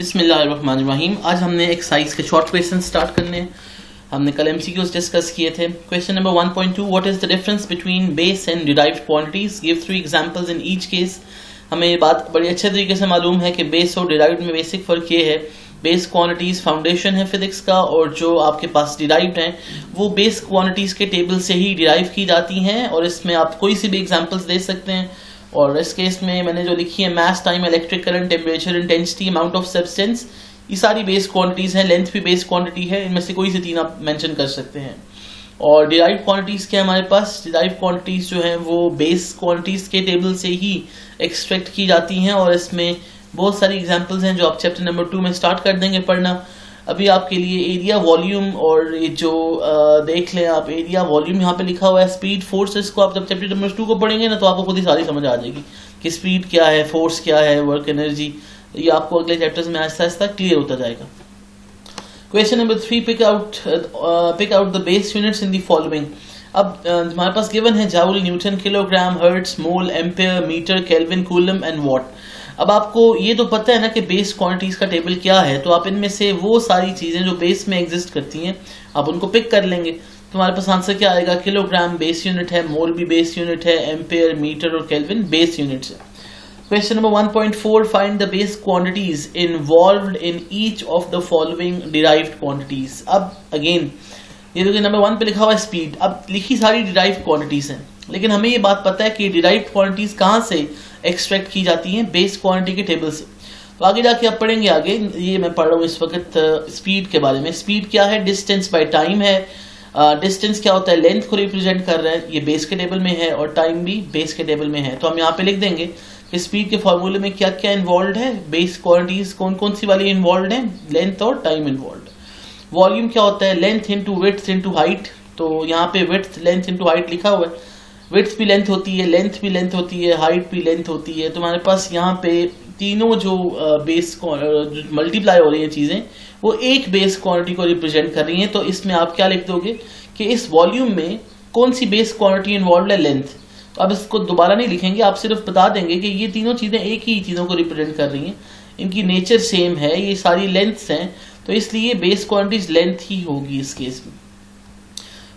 बिस्मिल्लाहिर्रहमानिर्रहीम। आज हमने एक्सरसाइज के शॉर्ट क्वेश्चन स्टार्ट करने हैं। हमने कल एमसीक्यूज डिस्कस किए थे। Question number 1.2, what is the difference between base and derived quantities, give 3 examples in each case. हमें ये बात बड़ी अच्छे तरीके से मालूम है कि बेस और डिराइव्ड में बेसिक फर्क ये है, बेस क्वांटिटीज फाउंडेशन है फिजिक्स का, और जो आपके पास डिराइव्ड हैं वो बेस क्वांटिटीज के टेबल से ही डिराइव की जाती हैं, और इसमें आप कोई सी भी एग्जांपल्स दे सकते हैं। और इस केस में मैंने जो लिखी है, mass, time, electric current, temperature, intensity, amount of substance, ये सारी बेस क्वांटिटीज हैं। लेंथ भी बेस क्वांटिटी है, इनमें से कोई से 3 आप मेंशन कर सकते हैं। और डिराइव्ड क्वांटिटीज क्या है हमारे पास, डिराइव्ड क्वांटिटीज जो है वो बेस क्वांटिटीज के टेबल से ही एक्सट्रैक्ट की जाती हैं, और इसमें बहुत सारी एग्जांपल्स हैं जो आप चैप्टर नंबर 2 में स्टार्ट कर देंगे पढ़ना। अभी आपके लिए एरिया, वॉल्यूम और ये जो देख लें आप, एरिया, वॉल्यूम यहाँ पे लिखा हुआ है, स्पीड, फोर्स, इसको आप जब चैप्टर नंबर 2 को पढ़ेंगे ना तो आपको खुद ही सारी समझ आ जाएगी कि स्पीड क्या है, फोर्स क्या है, वर्क एनर्जी, ये आपको अगले चैप्टर्स में आहिस्ता आहिस्ता क्लियर होता जाएगा। Question number 3, pick out the base units in the following. अब हमारे पास गिवन है joule, newton, kilogram, hertz, mole, ampere, metre, kelvin, coulomb and watt. अब आपको ये तो पता है ना कि बेस क्वांटिटीज का टेबल क्या है, तो आप इनमें से वो सारी चीजें जो बेस में एग्जिस्ट करती हैं आप उनको पिक कर लेंगे। तो हमारे पास आंसर क्या आएगा, किलोग्राम बेस यूनिट है, मोल भी बेस यूनिट है, एम्पेयर, मीटर और केल्विन बेस यूनिट्स है। Question number 1.4, find the base quantities involved in each of the following derived quantities. अब अगेन ये देखिए नंबर 1 पे लिखा हुआ है स्पीड। अब लिखी सारी डिराइव्ड क्वांटिटीज हैं, लेकिन हमें ये बात पता है कि डिराइव्ड क्वांटिटीज कहाँ से एक्सट्रैक्ट की जाती हैं, बेस क्वांटिटी के टेबल से। तो आगे जाके आप पढ़ेंगे, आगे ये मैं पढ़ रहा हूँ इस वक्त स्पीड के बारे में। स्पीड क्या है, डिस्टेंस बाय टाइम है। डिस्टेंस क्या होता है, लेंथ को रिप्रेजेंट कर रहा है, ये बेस के टेबल में है, और टाइम भी बेस के टेबल में है। तो हम यहाँ पे लिख देंगे कि स्पीड के फॉर्मूले में क्या क्या इन्वॉल्व है, बेस क्वांटिटीज कौन कौन सी वाली इन्वॉल्व है, लेंथ और टाइम इन्वॉल्व। वॉल्यूम क्या होता है, length into width into height. तो यहाँ पे विड्थ, लेंथ इंटू हाइट लिखा हुआ है। विड्थ भी लेंथ होती है, लेंथ भी लेंथ होती है, हाइट भी लेंथ होती है। तो हमारे पास यहाँ पे तीनों जो बेस मल्टीप्लाई हो रही है चीजें, वो एक बेस क्वांटिटी को रिप्रेजेंट कर रही हैं। तो इसमें आप क्या लिख दोगे कि इस वॉल्यूम में कौन सी बेस क्वांटिटी इन्वॉल्व है, लेंथ। तो अब इसको दोबारा नहीं लिखेंगे, आप सिर्फ बता देंगे कि ये तीनों चीजें एक ही चीजों को रिप्रेजेंट कर रही हैं, इनकी नेचर सेम है, ये सारी लेंथ्स हैं, तो इसलिए बेस क्वांटिटीज लेंथ ही होगी इस केस में।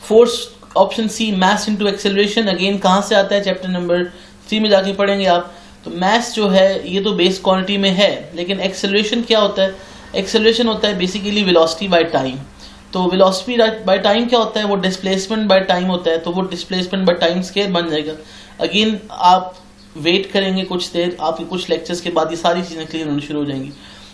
Force, option C, mass into acceleration. Again कहां से आता है, चैप्टर नंबर 3 में जाके पढ़ेंगे आप। तो मास जो है ये तो बेस क्वांटिटी में है, लेकिन एक्सेलरेशन क्या होता है, एक्सेलरेशन होता है बेसिकली वेलोसिटी बाय टाइम। तो वेलोसिटी बाय टाइम क्या होता है, वो डिस्प्लेसमेंट बाय टाइम होता है, तो वो डिस्प्लेसमेंट बाय टाइम स्क्वायर बन जाएगा। अगेन आप वेट करेंगे कुछ देर, आपके कुछ लेक्चर्स के बाद ये सारी चीजें क्लियर होनी शुरू हो जाएंगी।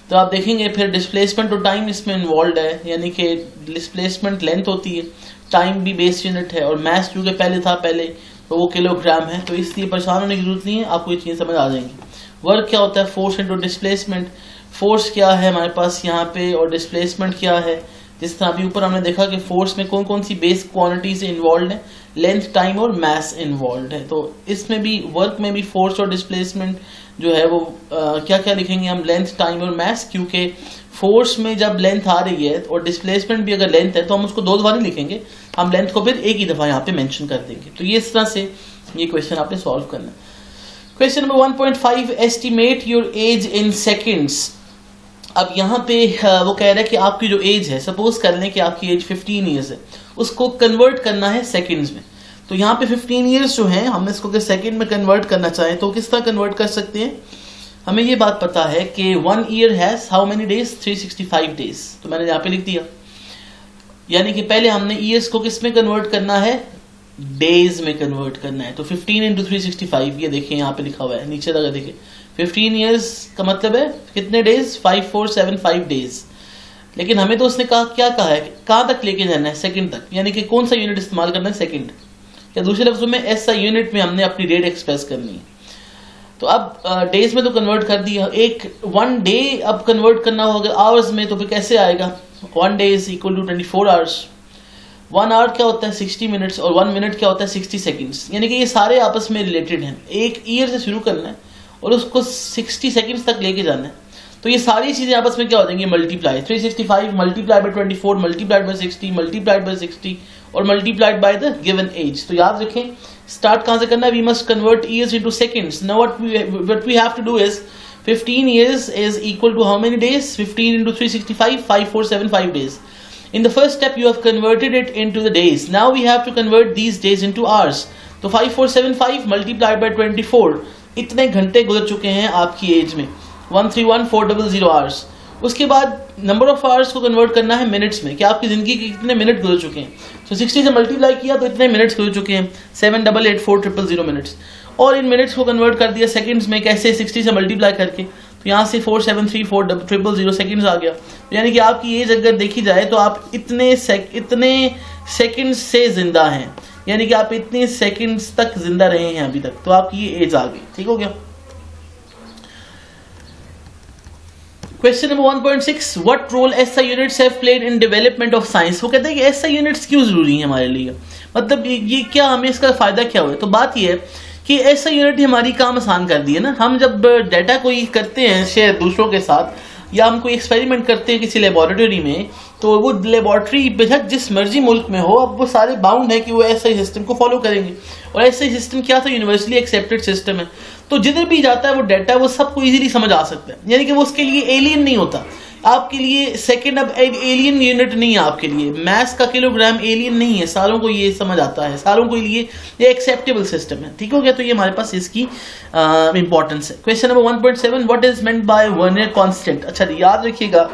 तो आप देखेंगे फिर डिस्प्लेसमेंट और टाइम इसमें इन्वॉल्व है, यानी कि डिस्प्लेसमेंट लेंथ होती है, टाइम भी बेस यूनिट है, और मास जो कि पहले था तो वो किलोग्राम है। तो इसलिए परेशान होने की जरूरत नहीं है, आपको ये चीजें समझ आ जाएंगी। वर्क क्या होता है, फोर्स इंटू डिस्प्लेसमेंट। फोर्स क्या है हमारे पास यहाँ पे, और डिस्प्लेसमेंट क्या है। जिस तरह अभी ऊपर हमने देखा कि फोर्स में कौन कौन सी बेस क्वांटिटीज इन्वॉल्व है, लेंथ, टाइम और मास इन्वॉल्व है। तो इसमें भी वर्क में भी फोर्स और डिस्प्लेसमेंट जो है वो क्या क्या लिखेंगे हम, लेंथ, टाइम और मास, क्योंकि फोर्स में जब लेंथ आ रही है और डिस्प्लेसमेंट भी अगर लेंथ है तो हम उसको 2 दफा नहीं लिखेंगे, हम लेंथ को फिर एक ही दफा यहाँ पे मेंशन कर देंगे। तो ये इस तरह से ये क्वेश्चन आपने सॉल्व करना है। Question number 1.5, estimate your age in seconds. अब यहाँ पे वो कह रहा है कि आपकी जो एज है, सपोज कर लें कि आपकी एज 15 ईयर्स है, उसको कन्वर्ट करना है सेकेंड्स में। तो यहाँ पे 15 ईयर्स जो हैं, हम इसको अगर सेकेंड में कन्वर्ट करना चाहें तो किस तरह कन्वर्ट कर सकते हैं। हमें ये बात पता है कि 1 year has how many days, 365 days. तो मैंने यहाँ पे लिख दिया, यानी कि पहले हमने ईयर्स को किस में कन्वर्ट करना है, डेज में कन्वर्ट करना है। तो 15 इंटू 365, ये देखिए यहाँ पे लिखा हुआ है, नीचे तक देखिए 15 ईयर्स का मतलब है कितने डेज, 5475 डेज। लेकिन हमें तो उसने क्या कहा है, कहां तक लेके जाना है, सेकंड तक, यानी कि कौन सा यूनिट इस्तेमाल करना है, सेकंड, या दूसरे लफ्जों में ऐसा यूनिट में हमने अपनी डेट एक्सप्रेस करनी है। तो अब डेज में तो कन्वर्ट कर दिया, एक 1 डे अब कन्वर्ट करना होगा आवर्स में, तो फिर कैसे आएगा, 1 day is equal to 24 hours. 1 hour क्या होता है, 60 मिनट्स, और 1 मिनट क्या होता है, 60 सेकेंड्स। यानी कि ये सारे आपस में रिलेटेड हैं, एक ईयर से शुरू करना है और उसको 60 सेकेंड्स तक लेके जाना है। तो ये सारी चीजें आपस में क्या हो जाएंगी, multiply, 365 multiply by 24 multiplied by 60 multiplied by 60 और multiplied by the given age. तो याद रखें स्टार्ट कहां से करना है, we must convert years into seconds. Now what we have to do is 15 years is equal to how many days? 15 into 365, 5475 days. In the first step you have converted it into the days. Now we have to convert these days into hours. तो 5475 multiplied by 24, इतने घंटे गुजर चुके हैं आपकी as में. 131400 hours. उसके बाद नंबर ऑफ आवर्स को कन्वर्ट करना है मिनट्स में, कि आपकी जिंदगी के कितने मिनट गुजर चुके हैं. तो 60 से मल्टीप्लाई किया तो इतने मिनट्स गुजर चुके हैं, 7884,000 मिनट्स. और इन मिनट्स को कन्वर्ट कर दिया सेकंड्स में, कैसे? 60 से मल्टीप्लाई करके. तो यहाँ से 4734,000 सेकंड्स आ गया. तो यानी कि आपकी एज अगर देखी जाए तो आप इतने सेकंड्स से जिंदा हैं, यानी कि आप इतने सेकंड्स तक जिंदा रहे हैं अभी तक, तो आपकी ये एज आ गई. ठीक हो गया. Question number 1.6, what role SI units have played in development of science. वो कहते हैं कि SI यूनिट्स क्यों जरूरी है हमारे लिए, मतलब ये क्या, हमें इसका फायदा क्या हुआ. तो बात ये है कि SI यूनिट हमारी काम आसान कर दी है ना. हम जब डाटा कोई करते हैं शेयर दूसरों के साथ, या हम कोई एक्सपेरिमेंट करते हैं किसी लेबोरेटरी में, तो वो लेबोरेटरी बेशक जिस मर्जी मुल्क में हो, अब वो सारे बाउंड है कि वो SI सिस्टम को फॉलो करेंगे. और SI सिस्टम क्या था? यूनिवर्सली एक्सेप्टेड सिस्टम है. तो जिधर भी जाता है वो डाटा वो सबको इजीली समझ आ सकता है, यानी कि वो उसके लिए एलियन नहीं होता. आपके लिए सेकंड अब एलियन यूनिट नहीं है, आपके लिए मैथ्स का किलोग्राम एलियन नहीं है. सालों को ये समझ आता है, सालों के लिए ये एक्सेप्टेबल सिस्टम है. ठीक हो गया. तो ये हमारे पास इसकी इंपॉर्टेंस है. Question number 1.7, what is meant by vernier constant. अच्छा, याद रखिएगा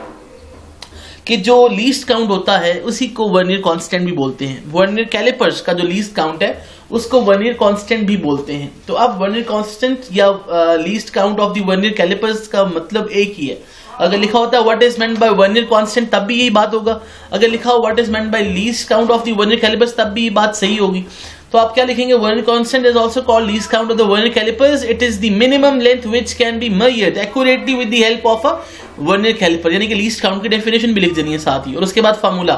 कि जो लीस्ट काउंट होता है उसी को वर्नियर कांस्टेंट भी बोलते हैं. वर्नियर कैलिपर्स का जो लीस्ट काउंट है उसको वर्नियर कांस्टेंट भी बोलते हैं. तो अब वर्नियर कांस्टेंट या least count of the vernier callipers का मतलब एक ही है. अगर लिखा होता है what is meant by vernier constant तब भी यही बात होगा. अगर लिखा हो what is meant by least count of the vernier callipers तब भी ये बात सही होगी. तो आप क्या लिखेंगे? Vernier constant is also called least count of the vernier callipers. It is the minimum length which can be measured accurately with the help of a vernier calliper. यानी कि लीस्ट काउंट की डेफिनेशन भी लिख देनी है साथ ही, और उसके बाद फार्मूला.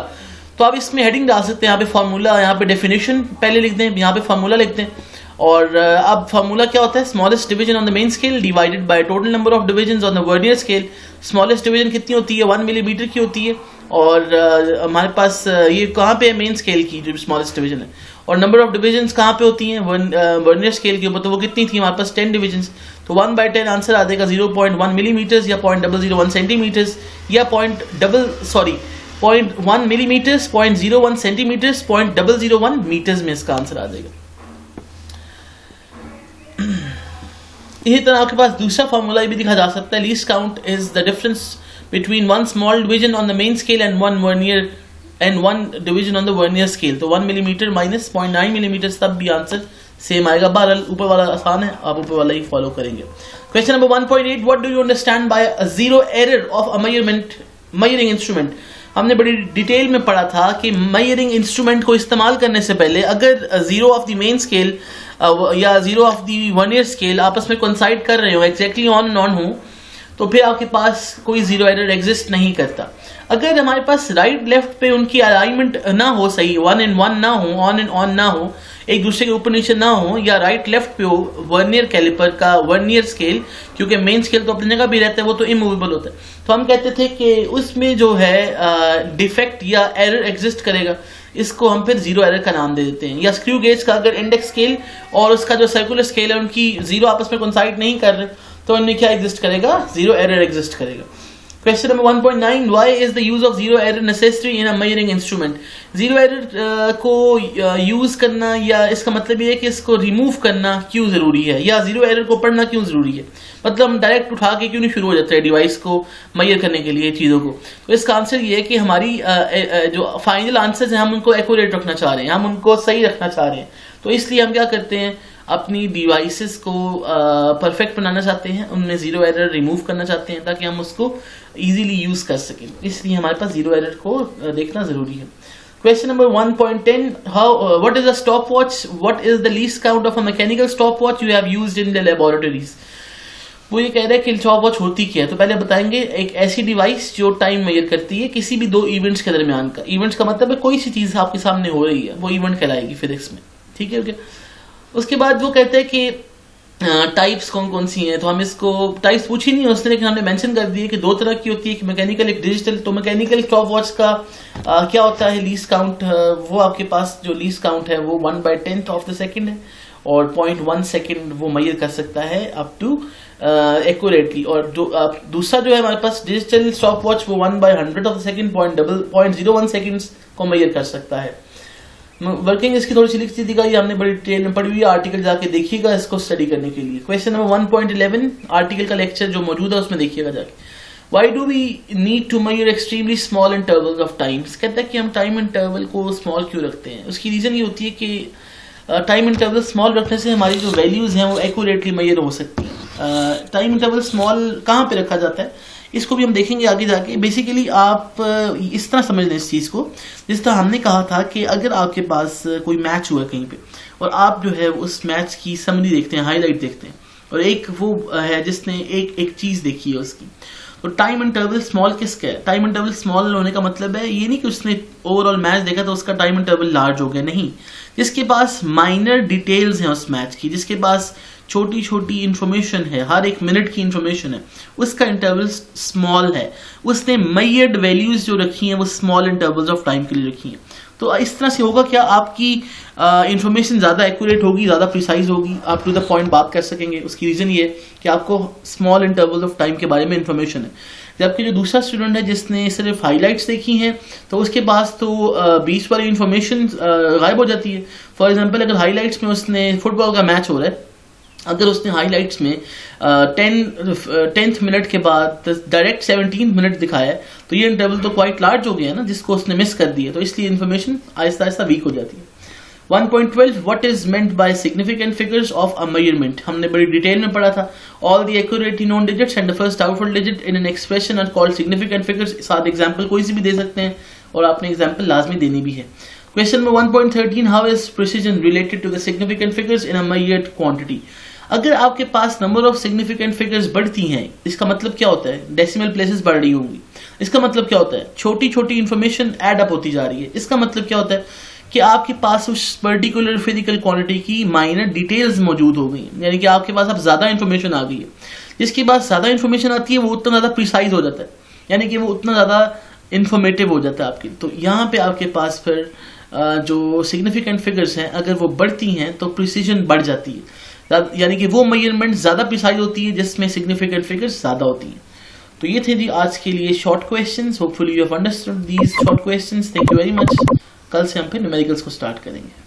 तो आप इसमें हेडिंग डाल सकते हैं, यहाँ पे फार्मूला, यहाँ पे डेफिनेशन पहले लिख दें, यहाँ पे फार्मूला लिखते हैं. और अब फार्मूला क्या होता है? Smallest division on the main scale divided by total number of divisions on the vernier scale. Smallest division कितनी होती है? 1 मिलीमीटर की होती है. और हमारे पास ये कहाँ पे है? मेन स्केल की जो स्मॉलेस्ट डिवीजन है. और नंबर ऑफ डिविजन्स कहाँ पे होती हैं? वर्नियर स्केल के ऊपर. तो वो कितनी थी हमारे पास? 10 डिविजन्स. तो 1/10 आंसर आ जाएगा 0.1 मिलीमीटर या 0.001 सेंटीमीटर या 0.1 मिलीमीटर, 0.01 सेंटीमीटर, 0.001 मीटर्स में इसका आंसर आ जाएगा. इसी तरह आपके पास दूसरा फॉर्मूला भी दिखा जा सकता है. Least count is the difference between one small division on the main scale and one division on the vernier scale. तो 1 मिलीमीटर माइनस 0.9 मिलीमीटर, तब भी आंसर सेम आएगा. बहरहाल ऊपर वाला आसान है, आप ऊपर वाला ही फॉलो करेंगे. Question number 1.8, what do you understand by a zero error of a measuring instrument. हमने बड़ी डिटेल में पढ़ा था कि मेजरिंग इंस्ट्रूमेंट को इस्तेमाल करने से पहले अगर zero of the main scale या zero of the vernier scale आपस में कोइंसाइड कर रहे हो, एक्जैक्टली ऑन एंड ऑन हो, तो फिर आपके पास कोई जीरो एरर एग्जिस्ट नहीं करता. अगर हमारे पास राइट लेफ्ट पे उनकी अलाइनमेंट ना हो, सही 1 and 1 ना हो, ऑन एंड ऑन ना हो, एक दूसरे के ऊपर नीचे ना हो, या राइट लेफ्ट पे हो वर्नियर कैलिपर का वर्नियर स्केल, क्योंकि मेन स्केल तो अपनी जगह भी रहता है, वो तो इमूवेबल होता है. तो हम कहते थे कि उसमें जो है डिफेक्ट या एरर एग्जिस्ट करेगा, इसको हम फिर जीरो एरर का नाम दे देते हैं. या स्क्रू गेज का अगर इंडेक्स स्केल और उसका जो सर्कुलर स्केल है उनकी जीरो आपस में कोइंसाइड नहीं कर रहे, तो उनमें क्या एग्जिस्ट करेगा? जीरो एरर एग्जिस्ट करेगा. Question number 1.9, why is the use of zero error necessary in a measuring instrument. Zero error को यूज करना या इसका मतलब ये है कि इसको रिमूव करना क्यों जरूरी है, या जीरो एरर को पढ़ना क्यों जरूरी है. मतलब हम डायरेक्ट उठा के क्यों नहीं शुरू हो जाते हैं डिवाइस को मेजर करने के लिए चीजों को. तो इसका आंसर ये है कि हमारी जो फाइनल आंसर्स हैं हम उनको एक्यूरेट रखना चाह रहे हैं, हम उनको सही रखना चाह रहे हैं. तो इसलिए हम क्या करते हैं, अपनी डिवाइसेस को परफेक्ट बनाना चाहते हैं, उनमें जीरो एरर रिमूव करना चाहते हैं ताकि हम उसको इजीली यूज कर सकें. इसलिए हमारे पास जीरो एरर को देखना जरूरी है. Question number 1.10, what is a stop watch, what is the least count of a mechanical stop watch you have used in the laboratories. वो ये कह रहे हैं कि स्टॉप वॉच होती क्या है. तो पहले बताएंगे, एक ऐसी डिवाइस जो टाइम मेजर करती है किसी भी दो इवेंट्स के दरमियान का. इवेंट्स का मतलब है कोई सी चीज आपके सामने हो रही है, वो इवेंट कहलाएगी फिजिक्स में. ठीक है, ओके. उसके बाद वो कहते हैं कि टाइप्स कौन कौन सी हैं. तो हम इसको टाइप्स पूछी नहीं उसने, लेकिन हमने मेंशन कर दिए कि दो तरह की होती है, कि मैकेनिकल, एक डिजिटल. तो मैकेनिकल स्टॉप वॉच का क्या होता है, लीस्ट काउंट, वो आपके पास जो लीस्ट काउंट है वो 1/10 ऑफ द सेकेंड है, और 0.1 सेकेंड वो मेजर कर सकता है अप टू एक्यूरेटली। और जो दूसरा जो है हमारे पास डिजिटल स्टॉप वॉच, वो 1/100 ऑफ द सेकंड 0.01 सेकंड्स को मेजर कर सकता है। वर्किंग इसकी थोड़ी सी लिखती थी, ये हमने बड़ी डिटेल में पढ़ी हुई है, आर्टिकल जाके देखिएगा इसको स्टडी करने के लिए। क्वेश्चन नंबर 1.11 आर्टिकल का लेक्चर जो मौजूद है उसमें देखिएगा जाके। Why do we need to measure extremely small intervals of times? कहता है कि हम टाइम इंटरवल को स्मॉल क्यों रखते हैं। उसकी रीजन ये होती है कि टाइम इंटरवल स्मॉल रखने से हमारी जो वैल्यूज हैं वो एक्यूरेटली मेजर हो सकती हैं। टाइम इंटरवल स्मॉल कहाँ पे रखा जाता है इसको भी हम देखेंगे आगे जाके। बेसिकली आप इस तरह समझ लें इस चीज को, जिस तरह हमने कहा था कि अगर आपके पास कोई मैच हुआ कहीं पे और आप जो है उस मैच की समरी देखते हैं, हाईलाइट देखते हैं, और एक वो है जिसने एक चीज देखी है उसकी, तो टाइम इंटरवल स्मॉल किसका है? टाइम इंटरवल स्मॉल होने का मतलब है ये नहीं कि उसने ओवरऑल मैच देखा तो उसका टाइम इंटरवल लार्ज हो गया, नहीं। जिसके पास माइनर डिटेल्स हैं उस मैच की, जिसके पास छोटी छोटी इंफॉर्मेशन है, हर एक मिनट की इंफॉर्मेशन है, उसका इंटरवल स्मॉल है। उसने मेजर्ड वैल्यूज जो रखी हैं वो स्मॉल इंटरवल्स ऑफ टाइम के लिए रखी हैं। तो इस तरह से होगा क्या, आपकी इंफॉर्मेशन ज्यादा एक्यूरेट होगी, ज्यादा प्रिसाइज होगी, आप टू द पॉइंट बात कर सकेंगे। उसकी रीजन ये कि आपको स्मॉल इंटरवल ऑफ टाइम के बारे में इंफॉर्मेशन है। जबकि जो दूसरा स्टूडेंट है जिसने सिर्फ हाईलाइट्स देखी हैं तो उसके पास तो बीच वाली इंफॉर्मेशन गायब हो जाती है। फॉर एग्जाम्पल अगर हाईलाइट्स में उसने फुटबॉल का मैच हो रहा है, अगर उसने हाईलाइट्स में 10th मिनट के बाद डायरेक्ट 17th मिनट दिखाया है तो ये इंटरवल तो क्वाइट लार्ज हो गया है ना, जिसको उसने मिस कर दिया, तो इसलिए इंफॉर्मेशन आहिस्ता आहिस्ता वीक हो जाती है। 1.12 what is meant by significant figures of a measurement, हमने बड़ी डिटेल में पढ़ा था। All the accurately known digits and the first doubtful digit in an expression are called significant figures. साथ एग्जांपल कोई सी भी दे सकते हैं और आपने एग्जांपल लाजमी देनी भी है। Question number 1.13 how is precision related to the significant figures in a measured quantity. अगर आपके पास नंबर ऑफ सिग्निफिकेंट फिगर्स बढ़ती हैं, इसका मतलब क्या होता है? डेसिमल प्लेसेस बढ़ रही होंगी। इसका मतलब क्या होता है? छोटी छोटी इंफॉर्मेशन ऐड अप होती जा रही है। इसका मतलब क्या होता है कि आपके पास उस पर्टिकुलर फिजिकल क्वांटिटी की माइनर डिटेल्स मौजूद हो गई, यानी कि आपके पास अब ज्यादा इंफॉर्मेशन आ गई है। जिसके पास ज्यादा इंफॉर्मेशन आती है वो उतना ज्यादा प्रिसाइज हो जाता है, यानी कि वो उतना ज्यादा इंफॉर्मेटिव हो जाता है आपकी। तो यहाँ पे आपके पास फिर जो सिग्निफिकेंट फिगर्स हैं अगर वो बढ़ती हैं तो प्रिसीजन बढ़ जाती है, यानी कि वो मेजरमेंट ज्यादा प्रिसाइज होती है जिसमें सिग्निफिकेंट फिगर्स ज्यादा होती हैं। तो ये थे जी आज के लिए short questions. Hopefully you have understood these short questions. Thank you very much. कल से हम फिर न्यूमेरिकल्स को स्टार्ट करेंगे।